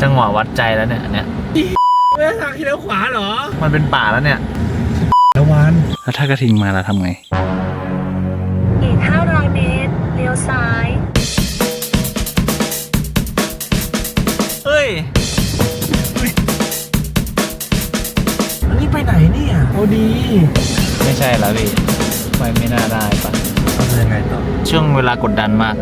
จังหวะวัดใจแล้วเนี่ยอันเนี้ย ไม่ทางที่เลี้ยวขวาเหรอ มันเป็นป่าแล้วเนี่ย ระวัง แล้วถ้ากระทิงมาเราทำไง อีก 500 เมตร เลี้ยวซ้าย เฮ้ย อันนี้ไปไหนเนี่ยโอ้ดี ไม่ใช่แล้วพี่ไปไม่น่าได้ปะ ทำยังไงต่อ ช่วงเวลากดดันมาก